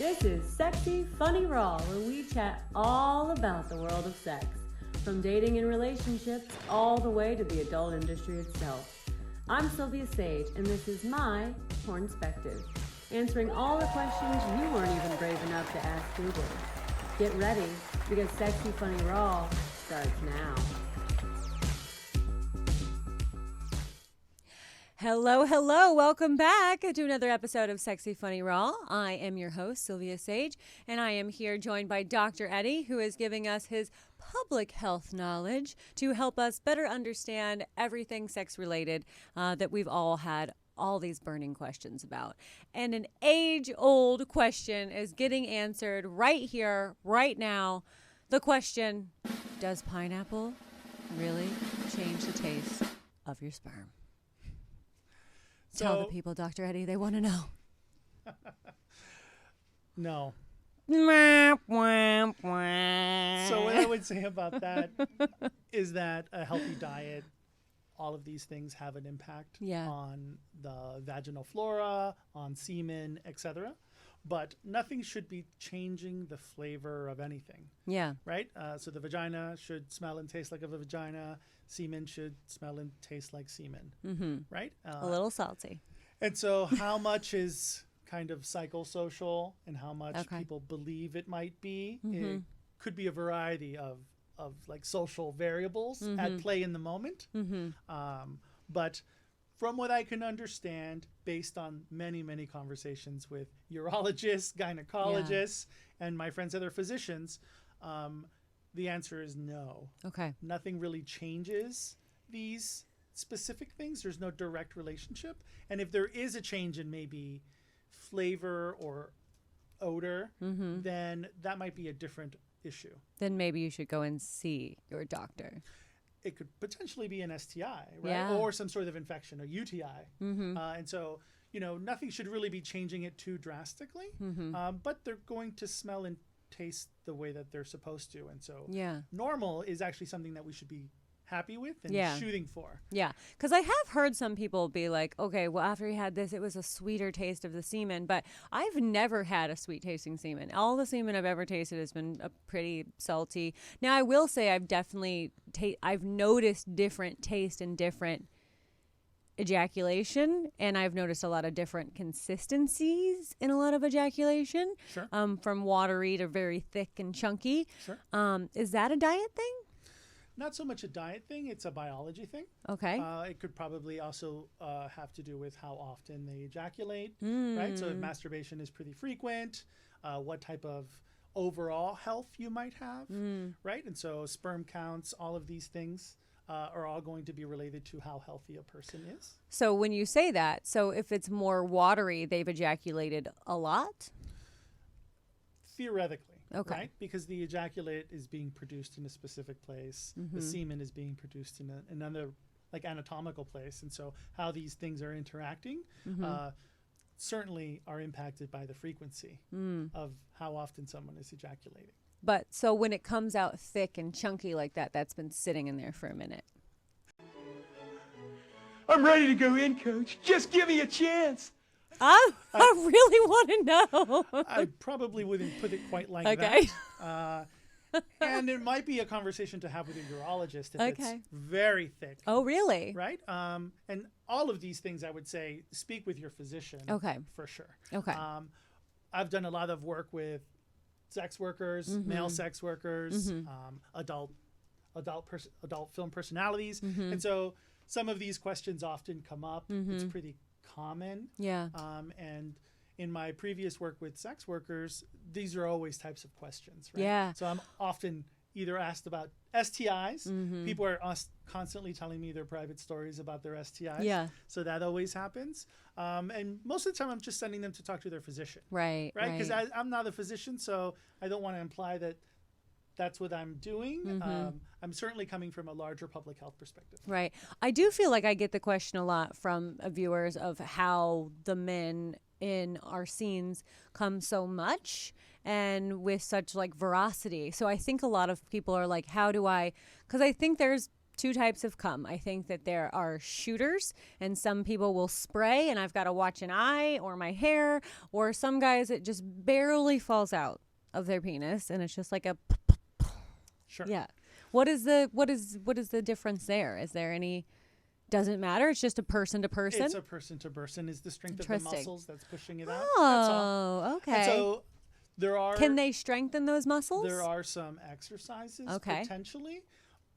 This is Sexy Funny Raw, where we chat all about the world of sex, from dating and relationships all the way to the adult industry itself. I'm Silvia Saige, and this is my Pornspective, answering all the questions you weren't even brave enough to ask Google. Get ready, because Sexy Funny Raw starts now. Hello. Welcome back to another episode of Sexy Funny Raw. I am your host, Silvia Saige, and I am here joined by Dr. Eddie, who is giving us his public health knowledge to help us better understand everything sex-related that we've all had all these burning questions about. And an age-old question is getting answered right here, right now. The question, does pineapple really change the taste of your sperm? Tell the people, Dr. Eddie, they want to know. No. So So what I would say about that is that a healthy diet, all of these things have an impact on the vaginal flora, on semen, etc. But nothing should be changing the flavor of anything. Yeah. Right? So the vagina should smell and taste like a vagina. Semen should smell and taste like semen. Mm-hmm. Right? A little salty. And so how much is kind of psychosocial and how much people believe it might be? It could be a variety of like social variables at play in the moment. But from what I can understand, based on many conversations with urologists, gynecologists, and my friends, other physicians, the answer is no. Okay. Nothing really changes these specific things. There's no direct relationship. And if there is a change in maybe flavor or odor, then that might be a different issue. Then maybe you should go and see your doctor. It could potentially be an STI, right? Yeah. Or some sort of infection, a UTI. And so, nothing should really be changing it too drastically, but they're going to smell and taste the way that they're supposed to. And so normal is actually something that we should be happy with and shooting for. Yeah, because I have heard some people be like, okay, well, after he had this, it was a sweeter taste of the semen, but I've never had a sweet tasting semen. All the semen I've ever tasted has been a pretty salty. Now, I will say I've definitely, I've noticed different taste and different ejaculation, and I've noticed a lot of different consistencies in a lot of ejaculation, from watery to very thick and chunky. Is that a diet thing? Not so much a diet thing, it's a biology thing. Okay. It could probably also have to do with how often they ejaculate, right? So if masturbation is pretty frequent, what type of overall health you might have, right? And so sperm counts, all of these things are all going to be related to how healthy a person is. So when you say that, so if it's more watery, they've ejaculated a lot? Theoretically. Okay. Right? Because the ejaculate is being produced in a specific place. The semen is being produced in another like anatomical place. And so how these things are interacting certainly are impacted by the frequency of how often someone is ejaculating. But so when it comes out thick and chunky like that, that's been sitting in there for a minute. I'm ready to go in, Coach. Just give me a chance. I really want to know. I probably wouldn't put it quite like that. And it might be a conversation to have with your urologist if it's very thick. Oh, really? Right? And all of these things, I would say, speak with your physician. Okay. For sure. Okay. I've done a lot of work with sex workers, male sex workers, adult film personalities. And so some of these questions often come up. It's pretty common. Yeah. And in my previous work with sex workers, these are always types of questions, right? Yeah. So I'm often either asked about STIs. People are constantly telling me their private stories about their STIs. Yeah. So that always happens. And most of the time I'm just sending them to talk to their physician. Right. Because I'm not a physician, so I don't want to imply that that's what I'm doing. I'm certainly coming from a larger public health perspective. Right. I do feel like I get the question a lot from viewers of how the men in our scenes come so much and with such like veracity. So I think a lot of people are like, how do I, because I think there's two types of cum. I think that there are shooters, and some people will spray, and I've got to watch an eye or my hair, or some guys it just barely falls out of their penis, and it's just like a Sure. Yeah. What is the difference there? Is there any? Doesn't matter. It's just a person to person. It's a person to person. Is the strength of the muscles that's pushing it out. Oh, that's all. Okay. And so there are. Can they strengthen those muscles? There are some exercises potentially,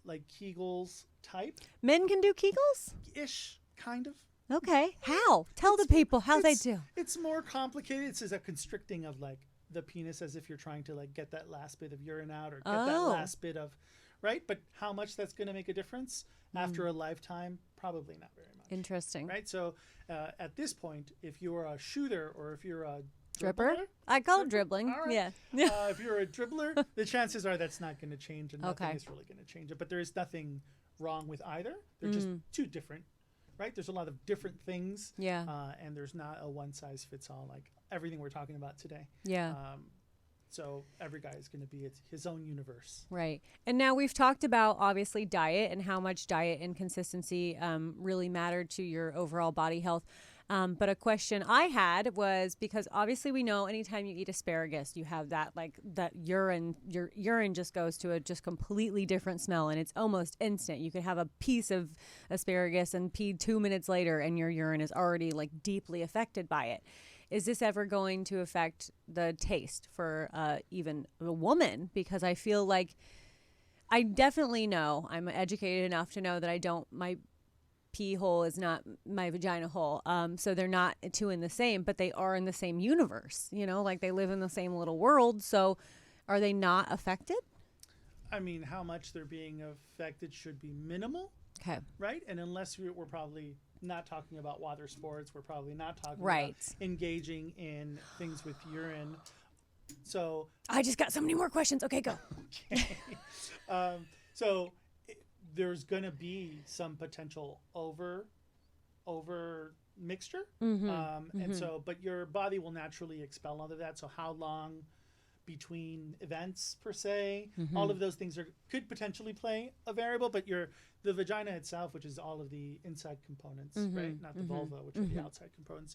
like Kegels type. Men can do Kegels? Ish, kind of. Okay. How? Tell the people how they do. It's more complicated. It's a constricting of like the penis, as if you're trying to like get that last bit of urine out or get that last bit of, right? But how much that's going to make a difference after a lifetime? Probably not very much. Interesting. Right? So at this point, if you're a shooter or if you're a dripper? I call it dribbling. All right. Yeah. If you're a dribbler, the chances are that's not going to change, and nothing is really going to change it. But there is nothing wrong with either. They're just too different, right? There's a lot of different things. Yeah. And there's not a one size fits all like everything we're talking about today. Yeah. So every guy is going to be his own universe. Right. And now we've talked about obviously diet and how much diet and consistency really mattered to your overall body health. But a question I had was, because obviously we know anytime you eat asparagus, you have that urine, your urine just goes to a just completely different smell, and it's almost instant. You could have a piece of asparagus and pee 2 minutes later and your urine is already like deeply affected by it. Is this ever going to affect the taste for even a woman? Because I feel like I definitely know, I'm educated enough to know that my pee hole is not my vagina hole. So they're not two in the same, but they are in the same universe, like they live in the same little world. So are they not affected? I mean, how much they're being affected should be minimal. Okay. Right? And unless we're probably not talking about water sports, we're probably not talking about engaging in things with urine. So I just got so many more questions. Okay, go. Okay. So there's going to be some potential over mixture. And so, but your body will naturally expel all of that. So how long between events per se, all of those things could potentially play a variable, but the vagina itself, which is all of the inside components, right? Not the vulva, which are the outside components,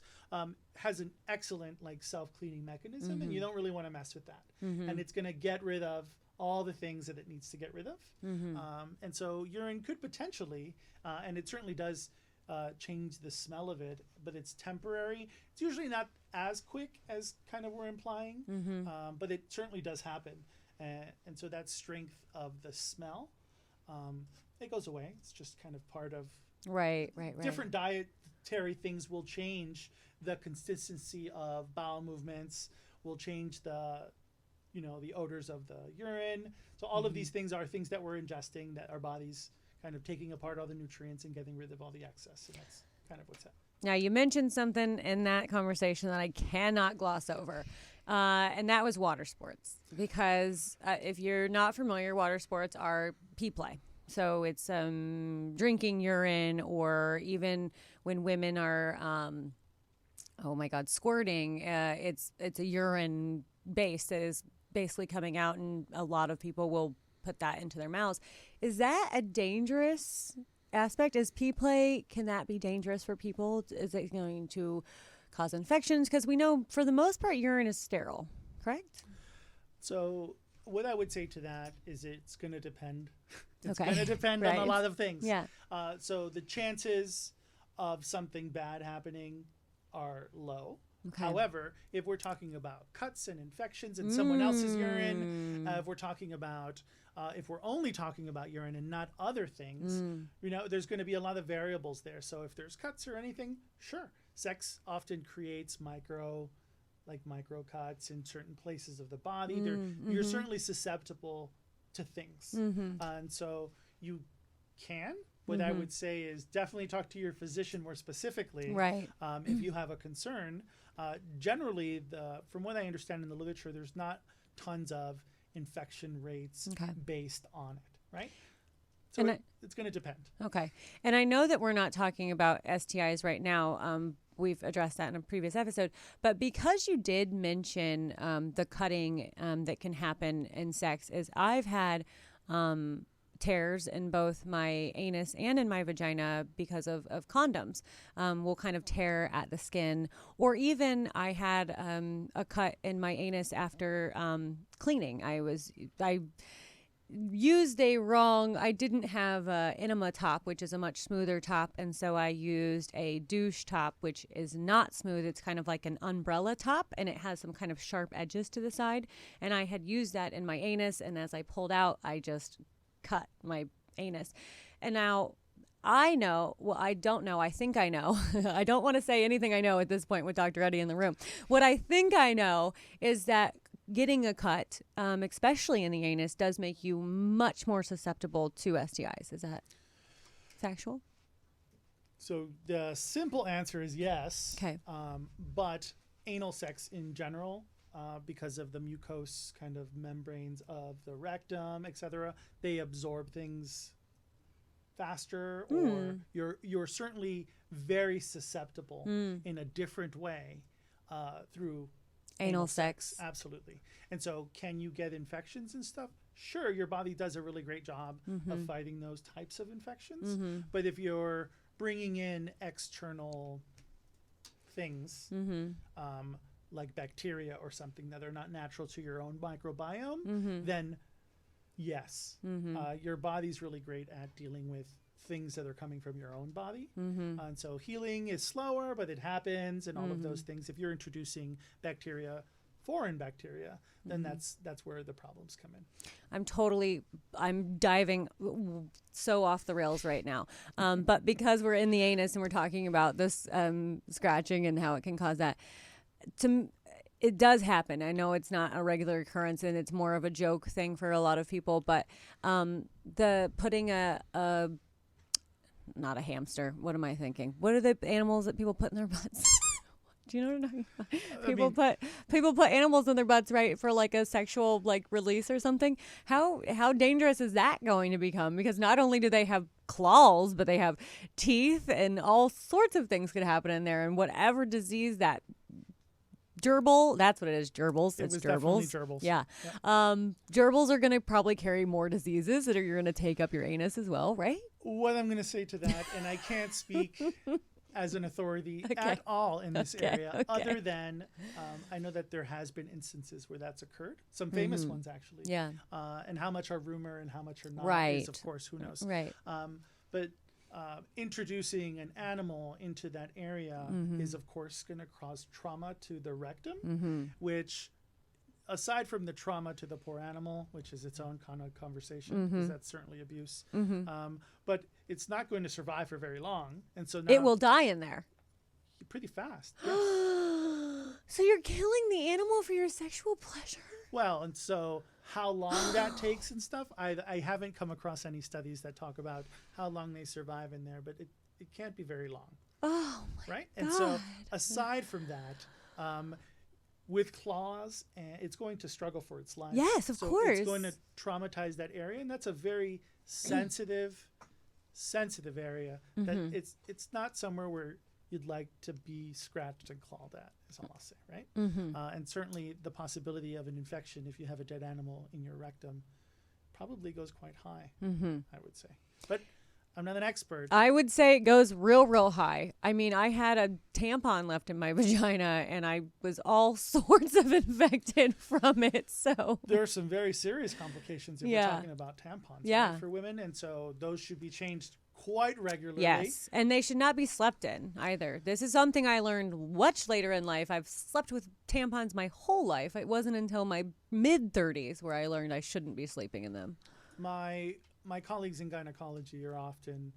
has an excellent like self-cleaning mechanism, and you don't really want to mess with that. And it's going to get rid of all the things that it needs to get rid of. And so urine could potentially, and it certainly does change the smell of it, but it's temporary. It's usually not as quick as kind of we're implying, but it certainly does happen. And so that strength of the smell, it goes away. It's just kind of part of right. Different dietary things will change the consistency of bowel movements, will change the odors of the urine. So all of these things are things that we're ingesting, that our body's kind of taking apart all the nutrients and getting rid of all the excess. And that's kind of what's happening. Now, you mentioned something in that conversation that I cannot gloss over, and that was water sports. Because if you're not familiar, water sports are pee play. So it's drinking urine, or even when women are, squirting, it's a urine base that is basically coming out, and a lot of people will put that into their mouths. Is that a dangerous aspect? Is pee play, can that be dangerous for people? Is it going to cause infections? Because we know for the most part urine is sterile, correct? So what I would say to that is it's going to depend. It's going to depend on a lot of things. Yeah. So the chances of something bad happening are low. Okay. However, if we're talking about cuts and infections in someone else's urine, if we're talking about, if we're only talking about urine and not other things, there's going to be a lot of variables there. So if there's cuts or anything, sure. Sex often creates micro cuts in certain places of the body. You're certainly susceptible to things. And so you can. What I would say is definitely talk to your physician more specifically. Right. If you have a concern. Generally, from what I understand in the literature, there's not tons of infection rates based on it, right? So it's going to depend. Okay. And I know that we're not talking about STIs right now. We've addressed that in a previous episode. But because you did mention the cutting that can happen in sex, is I've had tears in both my anus and in my vagina because of condoms. Will kind of tear at the skin. Or even I had a cut in my anus after cleaning. I didn't have a enema top, which is a much smoother top, and so I used a douche top, which is not smooth. It's kind of like an umbrella top, and it has some kind of sharp edges to the side, and I had used that in my anus, and as I pulled out, I just cut my anus. And now I don't know. I think I know. I don't want to say anything I know at this point with Dr. Eddie in the room. What I think I know is that getting a cut, especially in the anus, does make you much more susceptible to STIs. Is that factual? So the simple answer is yes. Okay. But anal sex in general, because of the mucose kind of membranes of the rectum, etc., they absorb things faster, or you're certainly very susceptible in a different way through anal sex. Absolutely. And so can you get infections and stuff? Sure, your body does a really great job of fighting those types of infections. But if you're bringing in external things, like bacteria or something that are not natural to your own microbiome, then yes, your body's really great at dealing with things that are coming from your own body. And so healing is slower, but it happens, and all of those things. If you're introducing bacteria, foreign bacteria, then that's where the problems come in. I'm diving so off the rails right now. But because we're in the anus and we're talking about this scratching and how it can cause that, it does happen. I know it's not a regular occurrence and it's more of a joke thing for a lot of people, but the putting not a hamster. What am I thinking? What are the animals that people put in their butts? Do you know what I'm talking about? People put animals in their butts, right, for like a sexual like release or something. How dangerous is that going to become? Because not only do they have claws, but they have teeth, and all sorts of things could happen in there, and whatever disease that gerbil, that's what it is, gerbils. It's gerbils. Definitely gerbils. Yeah. Gerbils are going to probably carry more diseases that are going to take up your anus as well, right? What I'm going to say to that, and I can't speak as an authority at all in this area, other than I know that there has been instances where that's occurred. Some famous ones, actually. Yeah. And how much are rumor and how much are not Right. is, of course, who knows. Right. But introducing an animal into that area is, of course, going to cause trauma to the rectum, which, aside from the trauma to the poor animal, which is its own kind of conversation, because that's certainly abuse, but it's not going to survive for very long. And so now It will die in there. pretty fast. Yes. So you're killing the animal for your sexual pleasure? Well, and so how long that takes and stuff, I haven't come across any studies that talk about how long they survive in there, but it can't be very long. Oh, my Right? God. And so aside from that, with claws, it's going to struggle for its life. Yes, of course. It's going to traumatize that area, and that's a very sensitive area. That it's not somewhere where you'd like to be scratched and clawed at, is all I'll say, right? And certainly the possibility of an infection if you have a dead animal in your rectum probably goes quite high, I would say. But I'm not an expert. I would say it goes real high. I mean, I had a tampon left in my vagina, and I was all sorts of infected from it. So there are some very serious complications if we're talking about tampons right, for women, and so those should be changed quite regularly. Yes, and they should not be slept in either. This is something I learned much later in life. I've slept with tampons my whole life. It wasn't until my mid-30s where I learned I shouldn't be sleeping in them. My colleagues in gynecology are often,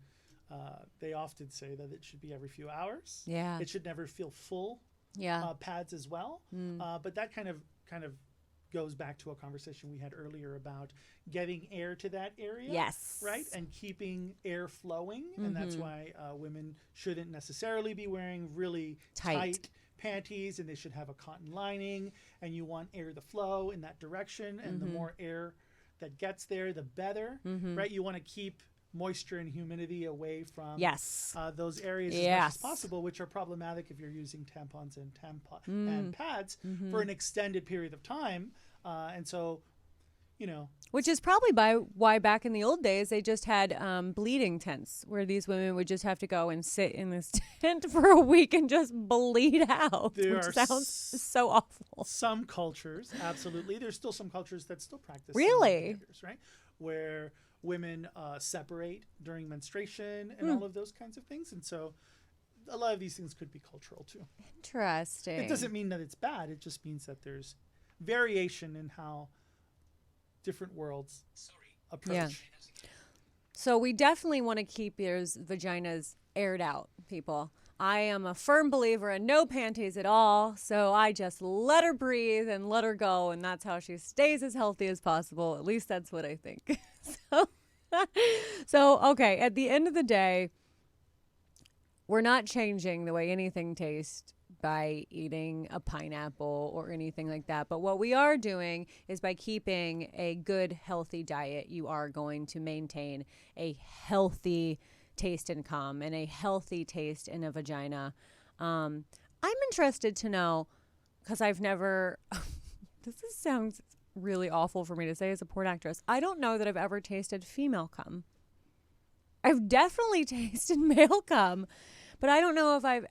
they often say that it should be every few hours. Yeah. It should never feel full. Yeah. Pads as well. But that kind of goes back to a conversation we had earlier about getting air to that area. Yes. Right? And keeping air flowing. And that's why women shouldn't necessarily be wearing really tight panties, and they should have a cotton lining, and you want air to flow in that direction, and the more air that gets there, the better, right? You want to keep moisture and humidity away from those areas as much as possible, which are problematic if you're using tampons and and pads for an extended period of time. And so Which is probably why back in the old days they just had bleeding tents where these women would just have to go and sit in this tent for a week and just bleed out, which sounds so awful. Some cultures, absolutely. There's still some cultures that still practice really behaviors, right? Where women separate during menstruation and all of those kinds of things. And so a lot of these things could be cultural too. Interesting. It doesn't mean that it's bad. It just means that there's variation in how different worlds approach. Yeah. So we definitely want to keep your vaginas aired out, people. I am a firm believer in no panties at all, so I just let her breathe and let her go, and that's how she stays as healthy as possible. At least that's what I think. So okay, at the end of the day, we're not changing the way anything tastes by eating a pineapple or anything like that. But what we are doing is by keeping a good, healthy diet, you are going to maintain a healthy taste in cum and a healthy taste in a vagina. I'm interested to know, because I've never, sounds really awful for me to say as a porn actress. I don't know that I've ever tasted female cum. I've definitely tasted male cum, but I don't know if I've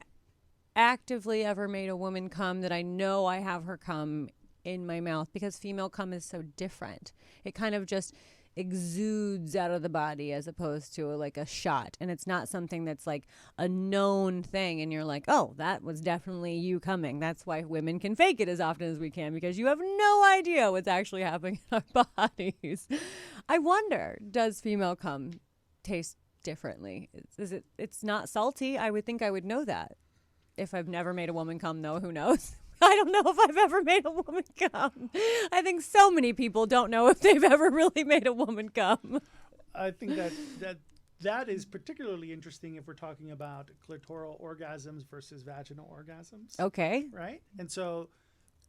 actively ever made a woman cum that I know I have her cum in my mouth, because female cum is so different. It kind of just exudes out of the body as opposed to like a shot, and it's not something that's like a known thing and you're like, oh, that was definitely you coming. That's why women can fake it as often as we can, because you have no idea what's actually happening in our bodies. I wonder, does female cum taste differently? It's not salty. I would think I would know that. If I've never made a woman come, though, who knows? I don't know if I've ever made a woman come. I think so many people don't know if they've ever really made a woman come. I think that is particularly interesting if we're talking about clitoral orgasms versus vaginal orgasms. Okay. Right? And so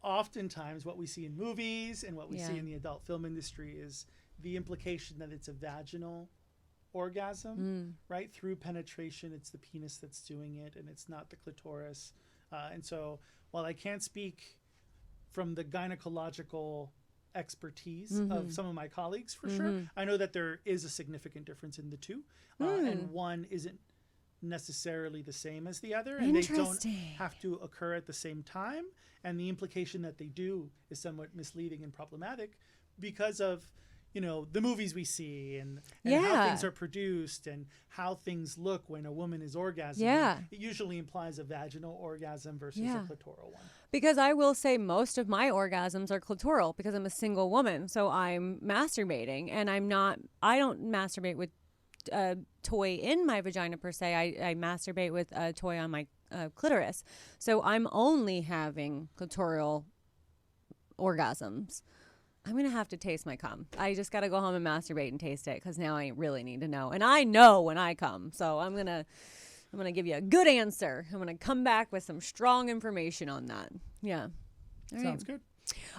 oftentimes what we see in movies and what we see in the adult film industry is the implication that it's a vaginal orgasm, right? Through penetration, it's the penis that's doing it, and it's not the clitoris. And so while I can't speak from the gynecological expertise of some of my colleagues for sure, I know that there is a significant difference in the two, and one isn't necessarily the same as the other, and they don't have to occur at the same time. And the implication that they do is somewhat misleading and problematic because of the movies we see and how things are produced and how things look when a woman is orgasming. Yeah. It usually implies a vaginal orgasm versus a clitoral one. Because I will say most of my orgasms are clitoral because I'm a single woman. So I'm masturbating, and I don't masturbate with a toy in my vagina per se. I masturbate with a toy on my clitoris. So I'm only having clitoral orgasms. I'm going to have to taste my cum. I just got to go home and masturbate and taste it, because now I really need to know. And I know when I come. So I'm going to give you a good answer. I'm going to come back with some strong information on that. Yeah. Sounds good.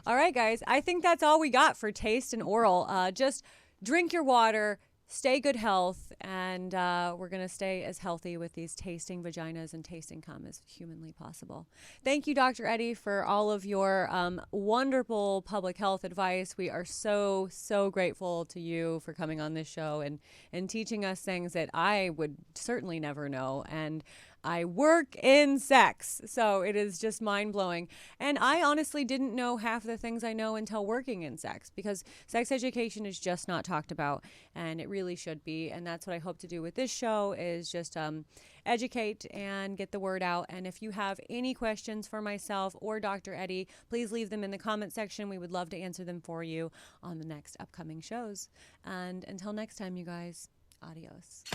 All right, guys. I think that's all we got for taste and oral. Just drink your water, stay good health, and we're going to stay as healthy with these tasting vaginas and tasting cum as humanly possible. Thank you, Dr. Eddie, for all of your wonderful public health advice. We are so, so grateful to you for coming on this show and teaching us things that I would certainly never know. And I work in sex, so it is just mind-blowing. And I honestly didn't know half the things I know until working in sex, because sex education is just not talked about, and it really should be. And that's what I hope to do with this show, is just educate and get the word out. And if you have any questions for myself or Dr. Eddie, please leave them in the comment section. We would love to answer them for you on the next upcoming shows. And until next time, you guys, adios.